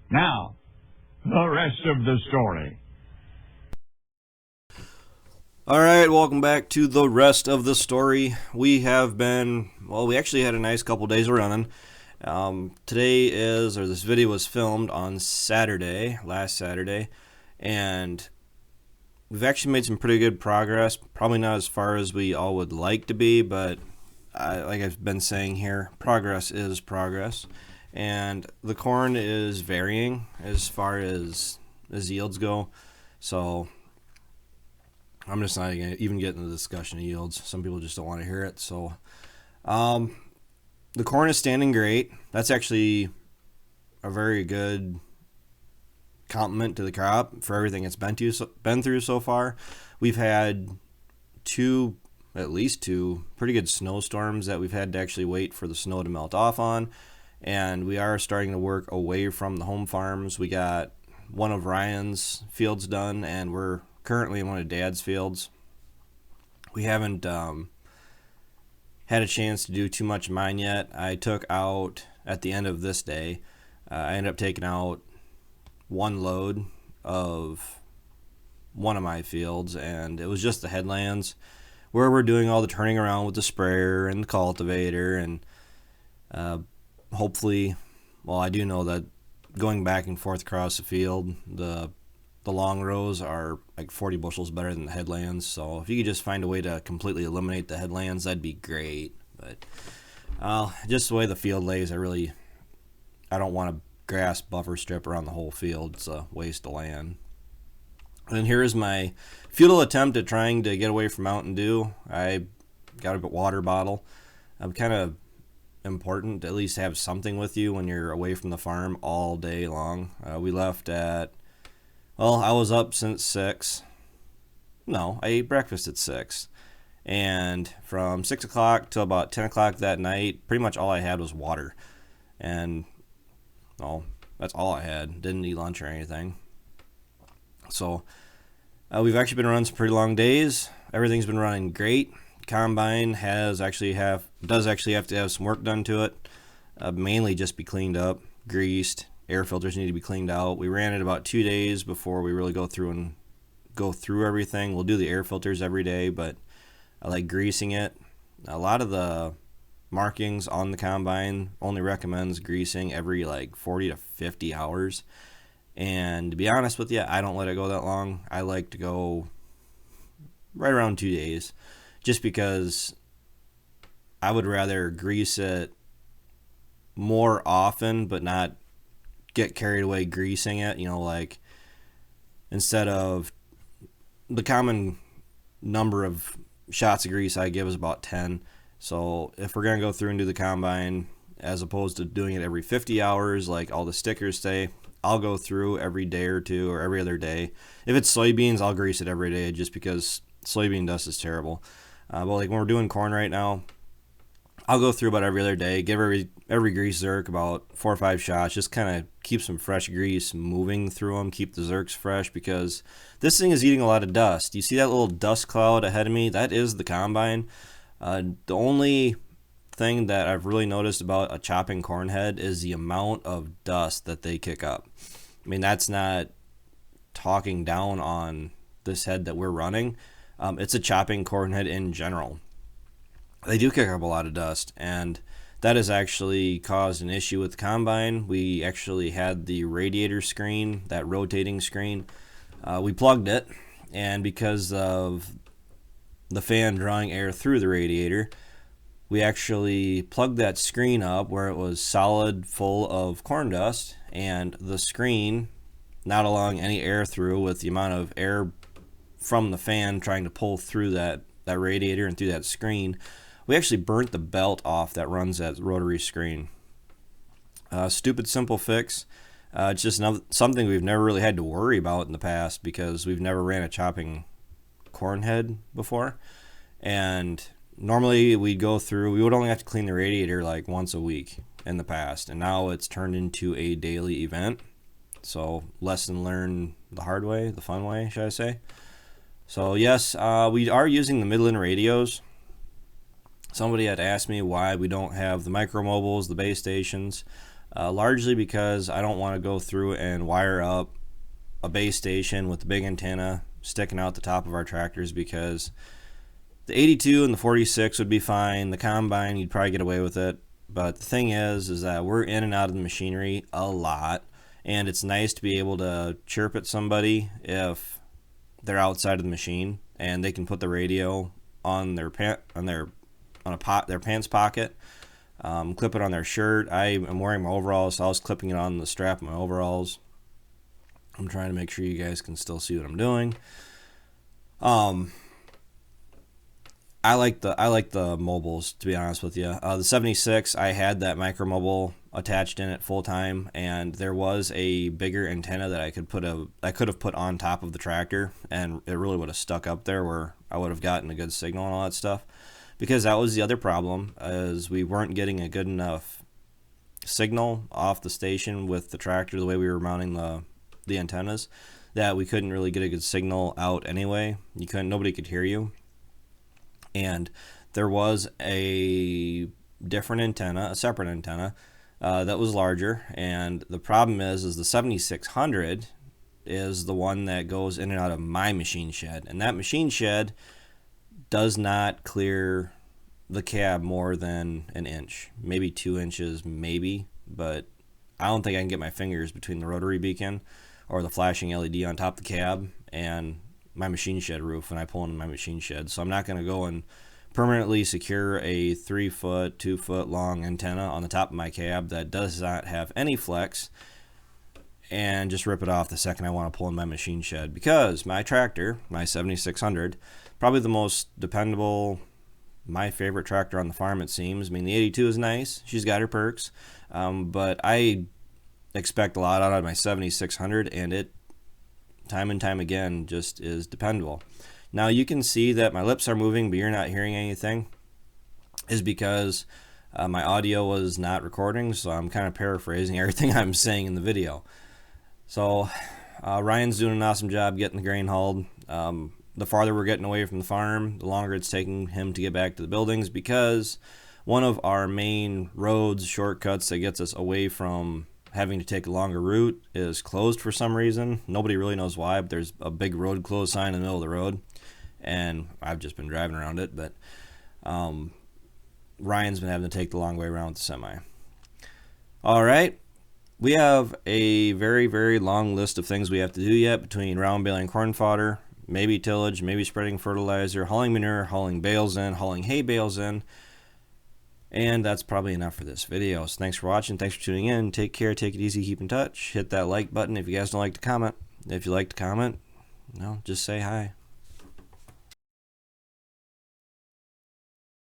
Now, the rest of the story. All right, welcome back to the rest of the story. We actually had a nice couple days of running. This video was filmed on last Saturday, and we've actually made some pretty good progress. Probably not as far as we all would like to be, but like I've been saying here, progress is progress. And the corn is varying as far as yields go, so I'm just not even getting into the discussion of yields. Some people just don't want to hear it. So the corn is standing great. That's actually a very good compliment to the crop for everything it's been through so far. We've had at least two pretty good snowstorms that we've had to actually wait for the snow to melt off on. And we are starting to work away from the home farms. We got one of Ryan's fields done, and we're currently in one of Dad's fields. We haven't had a chance to do too much of mine yet. I took out, at the end of this day, I ended up taking out one load of one of my fields, and it was just the headlands where we're doing all the turning around with the sprayer and the cultivator, and hopefully, well, I do know that going back and forth across the field, the long rows are like 40 bushels better than the headlands. So if you could just find a way to completely eliminate the headlands, that'd be great. But just the way the field lays, I don't want a grass buffer strip around the whole field. It's a waste of land. And here is my futile attempt at trying to get away from Mountain Dew. I got a water bottle. I'm kind of important to at least have something with you when you're away from the farm all day long. We left I was up since 6. No, I ate breakfast at 6. And from 6 o'clock till about 10 o'clock that night, pretty much all I had was water. And, that's all I had. Didn't eat lunch or anything. So, we've actually been running some pretty long days. Everything's been running great. Combine does actually have to have some work done to it. Mainly just be cleaned up, greased. Air filters need to be cleaned out. We ran it about 2 days before we really go through everything. We'll do the air filters every day, but I like greasing it. A lot of the markings on the combine only recommends greasing every 40 to 50 hours. And to be honest with you, I don't let it go that long. I like to go right around 2 days, just because I would rather grease it more often, but not get carried away greasing it. Instead of the common number of shots of grease I give is about 10. So if we're going to go through and do the combine, as opposed to doing it every 50 hours like all the stickers say, I'll go through every day or two or every other day. If it's soybeans, I'll grease it every day, just because soybean dust is terrible. But when we're doing corn right now, I'll go through about every other day, give every grease zerk about 4 or 5 shots, just kind of keep some fresh grease moving through them, keep the zerks fresh, because this thing is eating a lot of dust. You see that little dust cloud ahead of me? That is the combine. The only thing that I've really noticed about a chopping corn head is the amount of dust that they kick up. I mean, that's not talking down on this head that we're running. It's a chopping corn head in general. They do kick up a lot of dust, and that has actually caused an issue with the combine. We actually had the radiator screen, that rotating screen. We plugged it, and because of the fan drawing air through the radiator, we actually plugged that screen up where it was solid full of corn dust, and the screen not allowing any air through, with the amount of air from the fan trying to pull through that radiator and through that screen. We actually burnt the belt off that runs that rotary screen. Stupid simple fix. It's just something we've never really had to worry about in the past, because we've never ran a chopping corn head before. And normally we would only have to clean the radiator once a week in the past, and now it's turned into a daily event. So lesson learned the hard way, the fun way, should I say. So yes, we are using the Midland radios. Somebody had asked me why we don't have the micro mobiles, the base stations. largely because I don't want to go through and wire up a base station with the big antenna sticking out the top of our tractors, because the 82 and the 46 would be fine. The combine, you'd probably get away with it. But the thing is that we're in and out of the machinery a lot, and it's nice to be able to chirp at somebody if they're outside of the machine and they can put the radio on their their pants pocket, clip it on their shirt. I am wearing my overalls, so I was clipping it on the strap of my overalls. I'm trying to make sure you guys can still see what I'm doing. I like the mobiles, to be honest with you. The 76, I had that micro mobile attached in it full time, and there was a bigger antenna that I could have put on top of the tractor, and it really would have stuck up there where I would have gotten a good signal and all that stuff. Because that was the other problem, is we weren't getting a good enough signal off the station with the tractor, the way we were mounting the antennas, that we couldn't really get a good signal out anyway. Nobody could hear you. And there was a different antenna, a separate antenna, that was larger. And the problem is the 7600 is the one that goes in and out of my machine shed. And that machine shed does not clear the cab more than an inch, maybe 2 inches, maybe. But I don't think I can get my fingers between the rotary beacon or the flashing LED on top of the cab and my machine shed roof when I pull into my machine shed. So I'm not going to go and permanently secure a 3-foot, 2-foot long antenna on the top of my cab that does not have any flex and just rip it off the second I want to pull in my machine shed, because my tractor, my 7600, probably the most dependable, my favorite tractor on the farm, it seems. I mean, the 82 is nice, she's got her perks, but I expect a lot out of my 7600, and it time and time again just is dependable. Now you can see that my lips are moving but you're not hearing anything, is because my audio was not recording, so I'm kind of paraphrasing everything I'm saying in the video. So Ryan's doing an awesome job getting the grain hauled. The farther we're getting away from the farm, the longer it's taking him to get back to the buildings, because one of our main roads, shortcuts that gets us away from having to take a longer route, is closed for some reason. Nobody really knows why, but there's a big road closed sign in the middle of the road, and I've just been driving around it. But Ryan's been having to take the long way around with the semi. All right, we have a very, very long list of things we have to do yet, between round baling corn fodder, maybe tillage, maybe spreading fertilizer, hauling manure, hauling bales in, hauling hay bales in. And that's probably enough for this video. So thanks for watching. Thanks for tuning in. Take care. Take it easy. Keep in touch. Hit that like button if you guys don't like to comment. If you like to comment, just say hi.